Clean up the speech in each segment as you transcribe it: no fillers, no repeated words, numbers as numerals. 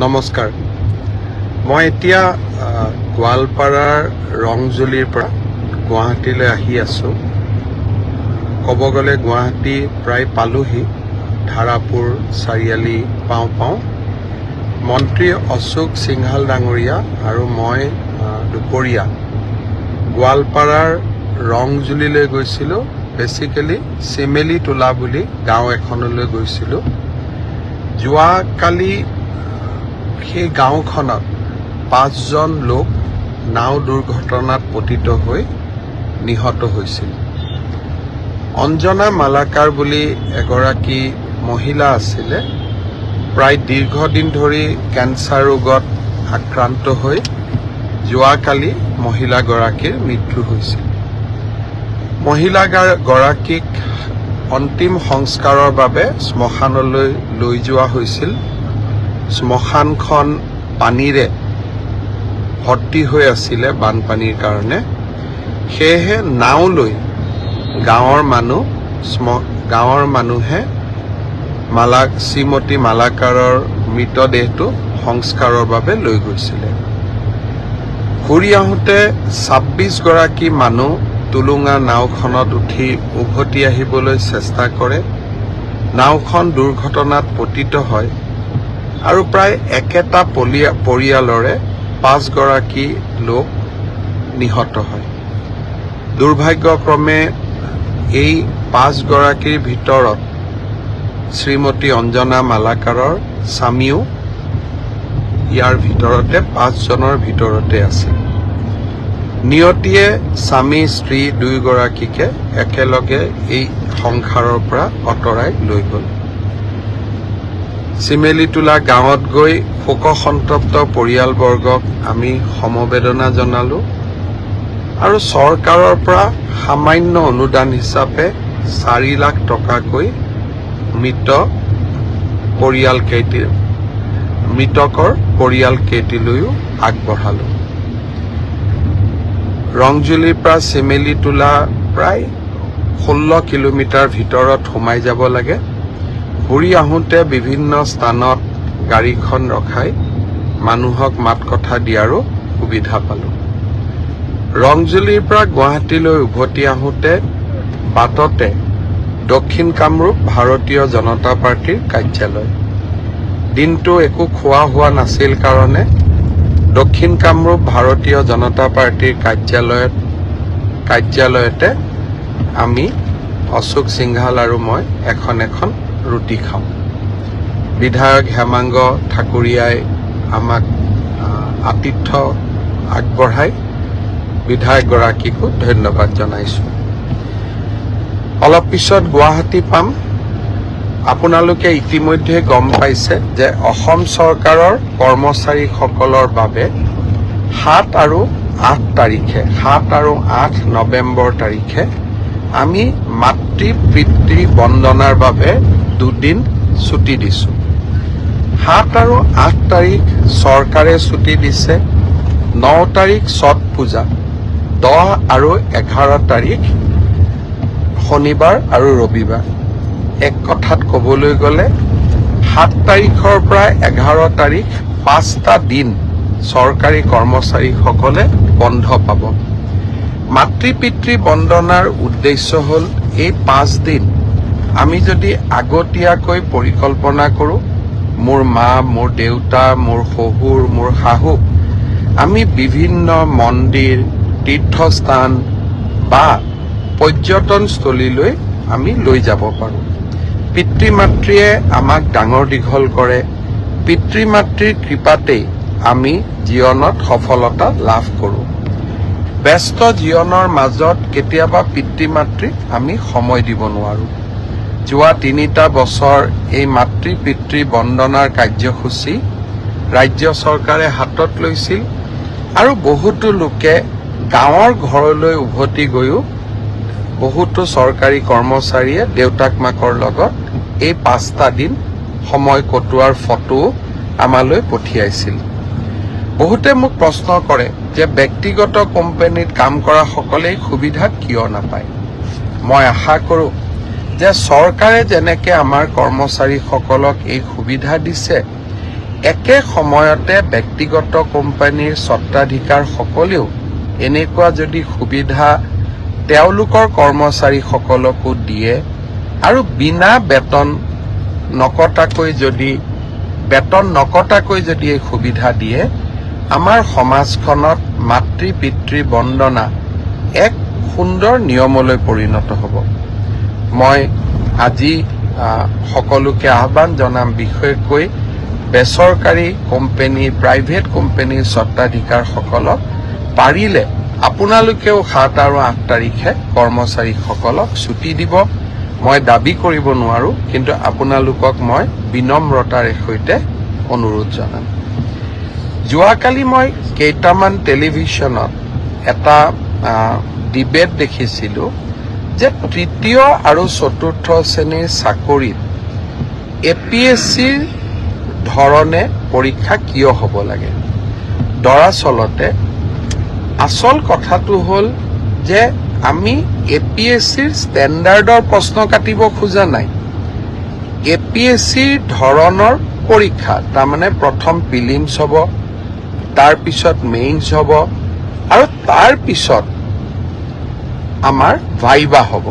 নমস্কাৰ। মই এতিয়া গোৱালপাৰাৰ ৰংজুলিৰ পৰা গুৱাহাটীলৈ আহি আছোঁ। ক'ব গ'লে গুৱাহাটী প্ৰায় পালোহি। ধাৰাপুৰ চাৰিআলি পাওঁ মন্ত্ৰী অশোক সিংহাল ডাঙৰীয়া আৰু মই দুপৰীয়া গোৱালপাৰাৰ ৰংজুলিলৈ গৈছিলোঁ। বেচিকেলি চিমেলি তোলা বুলি গাঁও এখনলৈ গৈছিলোঁ। যোৱাকালি সেই গাঁওখনত 5জন লোক নাও দুৰ্ঘটনাত পতিত হৈ নিহত হৈছিল। অঞ্জনা মালাকাৰ বুলি এগৰাকী মহিলা আছিলে। প্ৰায় দীৰ্ঘদিন ধৰি কেঞ্চাৰ ৰোগত আক্ৰান্ত হৈ যোৱাকালি মহিলাগৰাকীৰ মৃত্যু হৈছিল। মহিলাগৰাকীক অন্তিম সংস্কাৰৰ বাবে শ্মশানলৈ লৈ যোৱা হৈছিল। শ্মশানখন পানীৰে ভৰ্তি হৈ আছিলে বানপানীৰ কাৰণে। সেয়েহে নাও লৈ গাঁৱৰ মানুহে শ্ৰীমতী মালাকাৰৰ মৃতদেহটো সংস্কাৰৰ বাবে লৈ গৈছিলে। ঘূৰি আহোঁতে 26গৰাকী মানুহ টুলুঙা নাওখনত উঠি উভতি আহিবলৈ চেষ্টা কৰে। নাওখন দুৰ্ঘটনাত পতিত হয় আৰু প্ৰায় একেটা পৰিয়ালৰে 5গৰাকী লোক নিহত হয়। দুৰ্ভাগ্যক্ৰমে এই 5গৰাকীৰ ভিতৰত শ্ৰীমতী অঞ্জনা মালাকাৰৰ স্বামীও ইয়াৰ ভিতৰতে 5জনৰ ভিতৰতে আছিল। নিয়তিয়ে স্বামী স্ত্ৰী দুয়োগৰাকীকে একেলগে এই সংসাৰৰ পৰা আঁতৰাই লৈ গ'ল। চিমেলিতোলা গাঁৱত গৈ শোকসন্তপ্ত পৰিয়ালবৰ্গক আমি সমবেদনা জনালোঁ আৰু চৰকাৰৰ পৰা সামান্য অনুদান হিচাপে 4 লাখ টকাকৈ মৃতকৰ পৰিয়ালকেইটিলৈও আগবঢ়ালোঁ। ৰংজুলিৰ পৰা চিমেলিতোলা প্ৰায় 16 কিলোমিটাৰ ভিতৰত সোমাই যাব লাগে। ঘূৰি আহোঁতে বিভিন্ন স্থানত গাড়ীখন ৰখাই মানুহক মাত কথা দিয়াৰো সুবিধা পালোঁ। ৰংজুলিৰ পৰা গুৱাহাটীলৈ উভতি আহোঁতে বাটতে দক্ষিণ কামৰূপ ভাৰতীয় জনতা পাৰ্টীৰ কাৰ্যালয়। দিনটো একো খোৱা হোৱা নাছিল কাৰণে দক্ষিণ কামৰূপ ভাৰতীয় জনতা পাৰ্টীৰ কাৰ্যালয়তে আমি অশোক সিংহাল আৰু মই এখন ৰুটি খাওঁ। বিধায়ক হেমাংগ ঠাকুৰীয়াই আমাক আতিথ্য আগবঢ়াই বিধায়কগৰাকীকো ধন্যবাদ জনাইছোঁ। অলপ পিছত গুৱাহাটী পাম। আপোনালোকে ইতিমধ্যে গম পাইছে যে অসম চৰকাৰৰ কৰ্মচাৰীসকলৰ বাবে 7 আৰু 8 নৱেম্বৰ তাৰিখে আমি মাতৃ পিতৃ বন্দনাৰ বাবে 2 দিন ছুটি দিছোঁ। 7 আৰু 8 তাৰিখ চৰকাৰে ছুটি দিছে। 9 তাৰিখ ছট পূজা, 10 আৰু 11 তাৰিখ শনিবাৰ আৰু ৰবিবাৰ। এক কথাত ক'বলৈ গ'লে 7 তাৰিখৰ পৰা 11 তাৰিখ 5টা দিন চৰকাৰী কৰ্মচাৰীসকলে বন্ধ পাব। মাতৃ পিতৃ বন্দনাৰ উদ্দেশ্য হ'ল এই 5 দিন আমি যদি আগতীয়াকৈ পৰিকল্পনা কৰোঁ, মোৰ মা, মোৰ দেউতা, মোৰ শহুৰ, মোৰ শাহু, আমি বিভিন্ন মন্দিৰ, তীৰ্থস্থান বা পৰ্যটনস্থলীলৈ আমি লৈ যাব পাৰোঁ। পিতৃ মাতৃয়ে আমাক ডাঙৰ দীঘল কৰে। পিতৃ মাতৃৰ কৃপাতেই আমি জীৱনত সফলতা লাভ কৰোঁ। ব্যস্ত জীৱনৰ মাজত কেতিয়াবা পিতৃ মাতৃক আমি সময় দিব নোৱাৰোঁ। যোৱা 3টা বছৰ এই মাতৃ পিতৃ বন্দনাৰ কাৰ্যসূচী ৰাজ্য চৰকাৰে হাতত লৈছিল আৰু বহুতো লোকে গাঁৱৰ ঘৰলৈ উভতি গৈও বহুতো চৰকাৰী কৰ্মচাৰীয়ে দেউতাক মাকৰ লগত এই 5টা দিন সময় কটোৱাৰ ফটো আমালৈ পঠিয়াইছিল। বহুতে মোক প্ৰশ্ন কৰে যে ব্যক্তিগত কোম্পানীত কাম কৰা সকলেই সুবিধা কিয় নাপায়। মই আশা কৰোঁ যে চৰকাৰে যেনেকৈ আমাৰ কৰ্মচাৰীসকলক এই সুবিধা দিছে, একে সময়তে ব্যক্তিগত কোম্পানীৰ স্বত্বাধিকাৰসকলেও এনেকুৱা যদি সুবিধা তেওঁলোকৰ কৰ্মচাৰীসকলকো দিয়ে আৰু বিনা বেতন নকটাকৈ যদি এই সুবিধা দিয়ে, আমাৰ সমাজখনত মাতৃ পিতৃ বন্দনা এক সুন্দৰ নিয়মলৈ পৰিণত হ'ব। মই আজি সকলোকে আহ্বান জনাম, বিশেষকৈ বেচৰকাৰী কোম্পানী, প্ৰাইভেট কোম্পানীৰ স্বত্বাধিকাৰসকলক পাৰিলে আপোনালোকেও 7 আৰু 8 তাৰিখে কৰ্মচাৰীসকলক ছুটি দিব। মই দাবী কৰিব নোৱাৰো, কিন্তু আপোনালোকক মই বিনম্ৰতাৰে সৈতে অনুৰোধ জনাম। যোৱাকালি মই কেইটামান টেলিভিশ্যনত এটা ডিবেট দেখিছিলো যে তৃতীয় আৰু চতুৰ্থ শ্ৰেণীৰ চাকৰিত APSCৰ ধৰণে পৰীক্ষা কিয় হ'ব লাগে। দৰাচলতে আচল কথাটো হ'ল যে আমি APSCৰ ষ্টেণ্ডাৰ্ডৰ প্ৰশ্ন কাটিব খোজা নাই। APSCৰ ধৰণৰ পৰীক্ষা, তাৰমানে প্ৰথম প্ৰিলিমছ হ'ব, তাৰপিছত মেইনছ হ'ব আৰু তাৰপিছত আমাৰ ভাইবা হ'ব।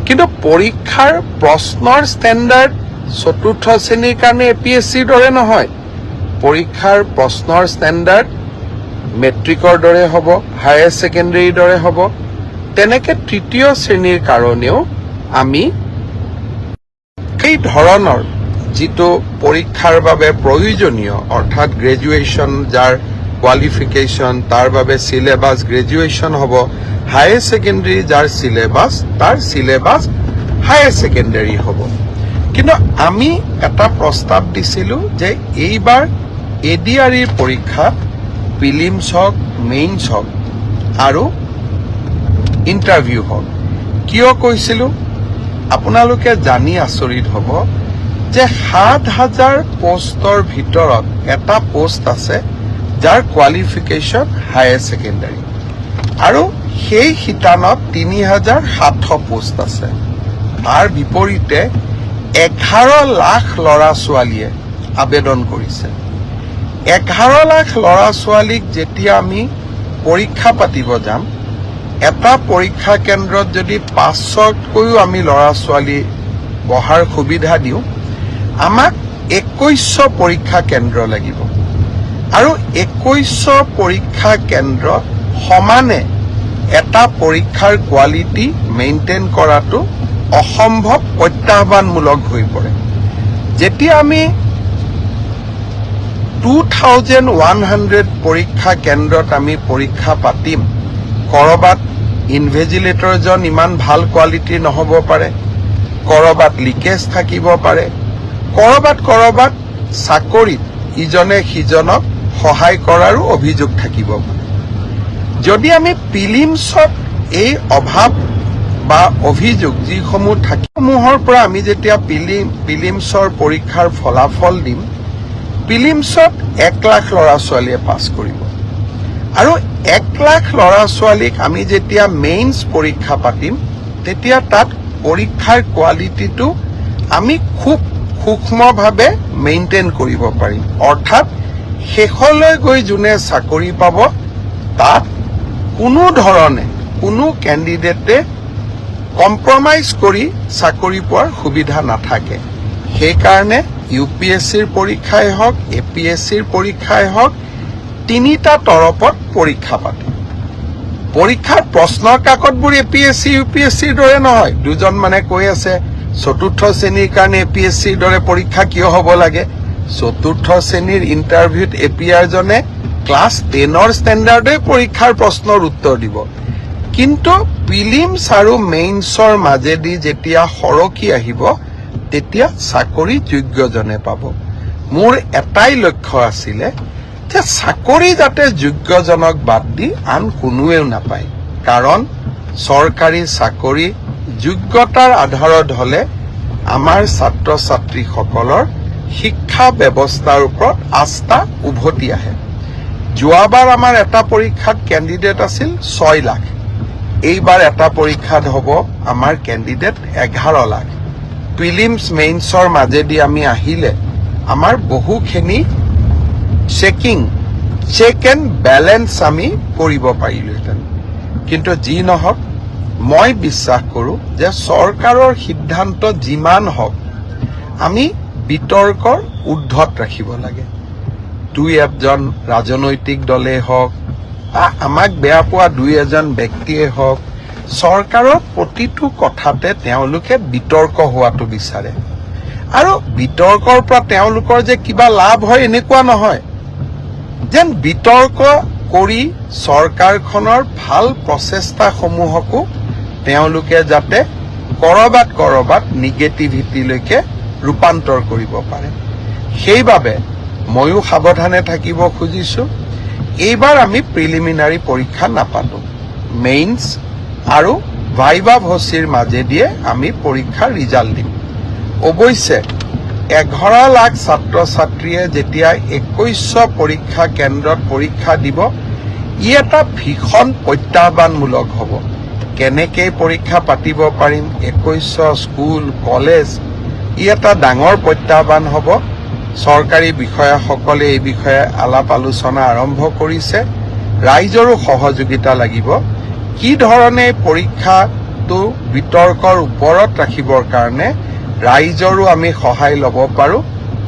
কিন্তু পৰীক্ষাৰ প্ৰশ্নৰ ষ্টেণ্ডাৰ্ড চতুৰ্থ শ্ৰেণীৰ কাৰণে APSCৰ দৰে নহয়। পৰীক্ষাৰ প্ৰশ্নৰ ষ্টেণ্ডাৰ্ড মেট্ৰিকৰ দৰে হ'ব, হায়াৰ ছেকেণ্ডেৰীৰ দৰে হ'ব। তেনেকে তৃতীয় শ্ৰেণীৰ কাৰণেও আমি সেই ধৰণৰ যিটো পৰীক্ষাৰ বাবে প্ৰয়োজনীয়, অৰ্থাৎ গ্ৰেজুৱেশ্যন যাৰ কোৱালিফিকেশ্যন, তাৰ বাবে চিলেবাছ গ্ৰেজুৱেশ্যন হ'ব, হায়াৰ ছেকেণ্ডেৰী যাৰ চিলেবাছ, তাৰ চিলেবাছ হায়াৰ ছেকেণ্ডেৰী হ'ব। কিন্তু আমি এটা প্ৰস্তাৱ দিছিলোঁ যে এইবাৰ ADREৰ পৰীক্ষা প্ৰিলিমছ হওক, মেইনছ হওক আৰু ইণ্টাৰভিউ হওক। কিয় কৈছিলোঁ আপোনালোকে জানি আচৰিত হ'ব যে 7,000 পোষ্টৰ ভিতৰত এটা পোষ্ট আছে যাৰ কোৱালিফিকেশ্যন হায়াৰ ছেকেণ্ডাৰী, আৰু সেই শিতানত 3,700 পোষ্ট আছে। তাৰ বিপৰীতে 11 লাখ ল'ৰা ছোৱালীয়ে আবেদন কৰিছে। 11 লাখ ল'ৰা ছোৱালীক যেতিয়া আমি পৰীক্ষা পাতিব যাম, এটা পৰীক্ষা কেন্দ্ৰত যদি 500তকৈও আমি ল'ৰা ছোৱালী বহাৰ সুবিধা দিওঁ, আমাক 2100 পৰীক্ষা কেন্দ্ৰ লাগিব। আৰু 2100 পৰীক্ষা কেন্দ্ৰ সমানে এটা পৰীক্ষাৰ কোৱালিটি মেইনটেইন কৰাটো অসম্ভৱ, প্ৰত্যাহ্বানমূলক হৈ পৰে। যেতিয়া আমি 2100 পৰীক্ষা কেন্দ্ৰত আমি পৰীক্ষা পাতিম, কৰবাত ইনভেজিলেটৰজন ইমান ভাল কোৱালিটিৰ নহ'ব পাৰে, কৰবাত লিকেজ থাকিব পাৰে, কৰবাত চাকৰিত ইজনে সিজনক সহায় কৰাৰো অভিযোগ থাকিব পাৰে। যদি আমি প্ৰিলিমছত এই অভাৱ বা অভিযোগ যিসমূহ থাকিসমূহৰ পৰা আমি যেতিয়া প্ৰিলিমছৰ পৰীক্ষাৰ ফলাফল দিম, প্ৰিলিমছত 1 লাখ ল'ৰা ছোৱালীয়ে পাছ কৰিব, আৰু 1 লাখ ল'ৰা ছোৱালীক আমি যেতিয়া মেইনছ পৰীক্ষা পাতিম, তেতিয়া তাত পৰীক্ষাৰ কোৱালিটিটো আমি খুব সূক্ষ্মভাৱে মেইনটেইন কৰিব পাৰিম। অৰ্থাৎ শেষলৈ গৈ যোনে চাকৰি পাব, তাত কোনো ধৰণে কোনো কেণ্ডিডেটে কম্প্ৰমাইজ কৰি চাকৰি পোৱাৰ সুবিধা নাথাকে। সেইকাৰণে UPSCৰ পৰীক্ষাই হওক, APSCৰ পৰীক্ষাই হওক, 3টা তৰপত পৰীক্ষা পাতে। পৰীক্ষাৰ প্ৰশ্নৰ কাকতবোৰ APSC UPSCৰ দৰে নহয়। দুজন মানে কৈ আছে চতুৰ্থ শ্ৰেণীৰ কাৰণে APSCৰ দৰে পৰীক্ষা কিয় হ'ব লাগে। চতুৰ্থ শ্ৰেণীৰ ইণ্টাৰভিউত APR জনে ক্লাছ 10ৰ ষ্টেণ্ডাৰ্ডে পৰীক্ষাৰ প্ৰশ্নৰ উত্তৰ দিব, কিন্তু প্ৰিলিমছ আৰু মেইনছৰ মাজেদি যেতিয়া সৰকি আহিব, তেতিয়া চাকৰি যোগ্যজনে পাব। মোৰ এটাই লক্ষ্য আছিলে যে চাকৰি যাতে যোগ্যজনক বাদ দি আন কোনোৱেও নাপায়, কাৰণ চৰকাৰী চাকৰি যোগ্যতাৰ আধাৰত হ'লে আমাৰ ছাত্ৰ ছাত্ৰীসকলৰ শিক্ষা ব্যৱস্থাৰ ওপৰত আস্থা উভতি আহে। যোৱাবাৰ আমাৰ এটা পৰীক্ষাত কেণ্ডিডেট আছিল 6 লাখ, এইবাৰ এটা পৰীক্ষাত হ'ব আমাৰ কেণ্ডিডেট 11 লাখ। প্ৰিলিমছ মেইনছৰ মাজেদি আমি আহিলে আমাৰ বহুখিনি চেক এণ্ড বেলেঞ্চ আমি কৰিব পাৰিলোহেঁতেন। কিন্তু যি নহওক, মই বিশ্বাস কৰোঁ যে চৰকাৰৰ সিদ্ধান্ত যিমান হওক আমি বিতৰ্কৰ ঊৰ্ধত ৰাখিব লাগে। দুই এজন ৰাজনৈতিক দলেই হওক বা আমাক বেয়া পোৱা দুই এজন ব্যক্তিয়ে হওক, চৰকাৰৰ প্ৰতিটো কথাতে তেওঁলোকে বিতৰ্ক হোৱাটো বিচাৰে। আৰু বিতৰ্কৰ পৰা তেওঁলোকৰ যে কিবা লাভ হয় এনেকুৱা নহয়, যেন বিতৰ্ক কৰি চৰকাৰখনৰ ভাল প্ৰচেষ্টাসমূহকো তেওঁলোকে যাতে কৰবাত নিগেটিভিটিলৈকে ৰূপান্তৰ কৰিব পাৰে। সেইবাবে ময়ো সাৱধানে থাকিব খুজিছোঁ। এইবাৰ আমি প্ৰিলিমিনাৰী পৰীক্ষা নাপাতো, মেইনছ আৰু ভাইবা ভচিৰ মাজেদিয়ে আমি পৰীক্ষাৰ ৰিজাল্ট দিম। অৱশ্যে 11 লাখ ছাত্ৰ ছাত্ৰীয়ে যেতিয়া 2100 পৰীক্ষা কেন্দ্ৰত পৰীক্ষা দিব, ই এটা ভীষণ প্ৰত্যাহ্বানমূলক হ'ব। কেনেকৈ পৰীক্ষা পাতিব পাৰিম, 2100 স্কুল কলেজ, ই এটা ডাঙৰ প্ৰত্যাহ্বান হ'ব। চৰকাৰী বিষয়াসকলে এই বিষয়ে আলাপ আলোচনা আৰম্ভ কৰিছে। ৰাইজৰো সহযোগিতা লাগিব। কি ধৰণে পৰীক্ষাটো বিতৰ্কৰ ওপৰত ৰাখিবৰ কাৰণে ৰাইজৰো আমি সহায় ল'ব পাৰোঁ,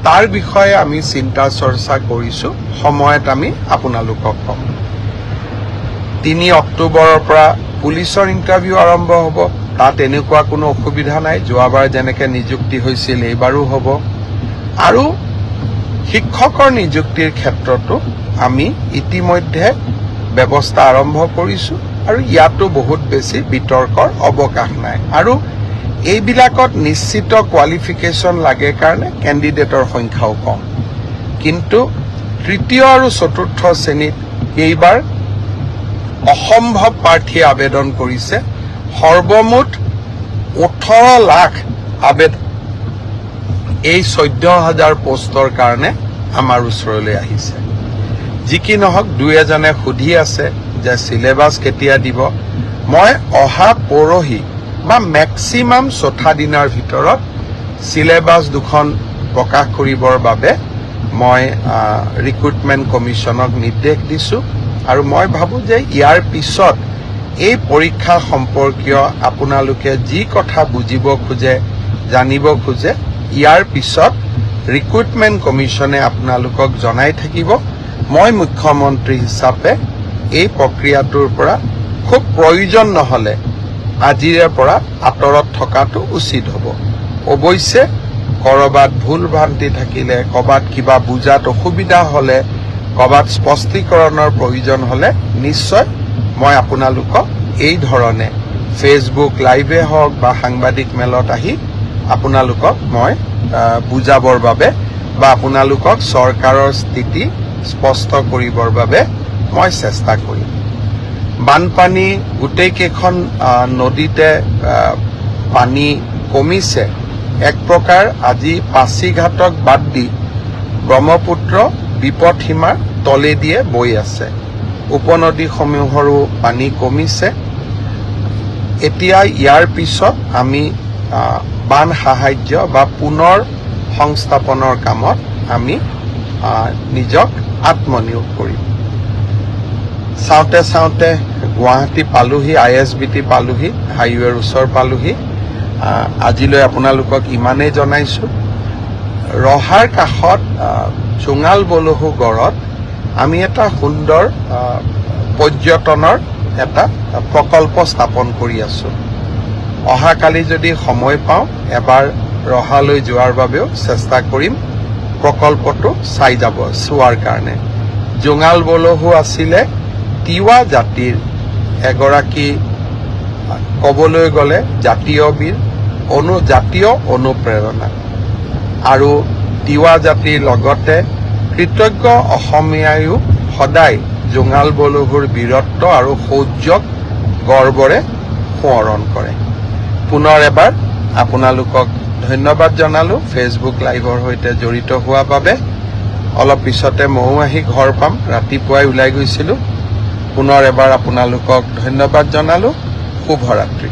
তাৰ বিষয়ে আমি চিন্তা চৰ্চা কৰিছোঁ। সময়ত আমি আপোনালোকক ক'ম। 3 অক্টোবৰৰ পৰা পুলিচৰ ইণ্টাৰভিউ আৰম্ভ হ'ব। তাত এনেকুৱা কোনো অসুবিধা নাই, যোৱাবাৰ যেনেকৈ নিযুক্তি হৈছিল এইবাৰো হ'ব। আৰু শিক্ষকৰ নিযুক্তিৰ ক্ষেত্ৰতো আমি ইতিমধ্যে ব্যৱস্থা আৰম্ভ কৰিছোঁ আৰু ইয়াতো বহুত বেছি বিতৰ্কৰ অৱকাশ নাই। আৰু এইবিলাকত নিশ্চিত কোৱালিফিকেশ্যন লাগে কাৰণে কেণ্ডিডেটৰ সংখ্যাও কম। কিন্তু তৃতীয় আৰু চতুৰ্থ শ্ৰেণীত এইবাৰ অসম্ভৱ প্ৰাৰ্থীয়ে আবেদন কৰিছে। সৰ্বমুঠ 18 লাখ আবেদন এই 14,000 পোষ্টৰ কাৰণে আমাৰ ওচৰলৈ আহিছে। যি কি নহওক, দুই এজনে সুধি আছে যে চিলেবাছ কেতিয়া দিব। মই অহা পৰহি বা মেক্সিমাম 4 দিনৰ ভিতৰত চিলেবাছ দুখন প্ৰকাশ কৰিবৰ বাবে মই ৰিক্ৰুটমেণ্ট কমিশ্যনক নিৰ্দেশ দিছোঁ। আৰু মই ভাবোঁ যে ইয়াৰ পিছত এই পৰীক্ষা সম্পৰ্কীয় আপোনালোকে যি কথা বুজিব খোজে, জানিব খোজে, ইয়াৰ পিছত ৰিক্ৰুটমেণ্ট কমিশ্যনে আপোনালোকক জনাই থাকিব। মই মুখ্যমন্ত্ৰী হিচাপে এই প্ৰক্ৰিয়াটোৰ পৰা খুব প্ৰয়োজন নহ'লে আজিৰে পৰা আঁতৰত থকাটো উচিত হ'ব। অৱশ্যে ক'ৰবাত ভুল ভ্ৰান্তি থাকিলে, ক'ৰবাত কিবা বুজাত অসুবিধা হ'লে, ক'ৰবাত স্পষ্টীকৰণৰ প্ৰয়োজন হ'লে নিশ্চয় মই আপোনালোকক এই ধৰণে ফেচবুক লাইভে হওক বা সাংবাদিক মেলত আহি আপোনালোকক মই বুজাবৰ বাবে বা আপোনালোকক চৰকাৰৰ স্থিতি স্পষ্ট কৰিবৰ বাবে মই চেষ্টা কৰিম। বানপানী গোটেইকেইখন নদীতে পানী কমিছে। এক প্ৰকাৰ আজি পাছিঘাটক বাদ দি ব্ৰহ্মপুত্ৰ বিপদসীমাৰ তলেদিয়ে বৈ আছে। উপনদীসমূহৰো পানী কমিছে। এতিয়া ইয়াৰ পিছত আমি বান সাহায্য বা পুনৰ সংস্থাপনৰ কামত আমি নিজক আত্মনিয়োগ কৰিম। চাওঁতে চাওঁতে গুৱাহাটী পালোহি, ISBT পালোহি, হাইৱেৰ ওচৰ পালোহি। আজিলৈ আপোনালোকক ইমানেই জনাইছোঁ। ৰহাৰ কাষত জোঙাল বলহু গড়ত আমি এটা সুন্দৰ পৰ্যটনৰ এটা প্ৰকল্প স্থাপন কৰি আছোঁ। অহাকালি যদি সময় পাওঁ এবাৰ ৰহালৈ যোৱাৰ বাবেও চেষ্টা কৰিম, প্ৰকল্পটো চোৱাৰ কাৰণে। জোঙাল বলহু আছিলে তিৱা জাতিৰ এগৰাকী, ক'বলৈ গ'লে জাতীয় বীৰ, জাতীয় অনুপ্ৰেৰণা। আৰু তিৱা জাতিৰ লগতে কৃতজ্ঞ অসমীয়ায়ো সদায় জোঙাল বলহুৰ বীৰত্ব আৰু শৌৰ্যক গৰ্বৰে সোঁৱৰণ কৰে। পুনৰ এবাৰ আপোনালোকক ধন্যবাদ জনালোঁ ফেচবুক লাইভৰ সৈতে জড়িত হোৱাৰ বাবে। অলপ পিছতে ময়ো আহি ঘৰ পাম, ৰাতিপুৱাই ওলাই গৈছিলোঁ। পুনৰ এবাৰ আপোনালোকক ধন্যবাদ জনালোঁ। শুভৰাত্ৰি।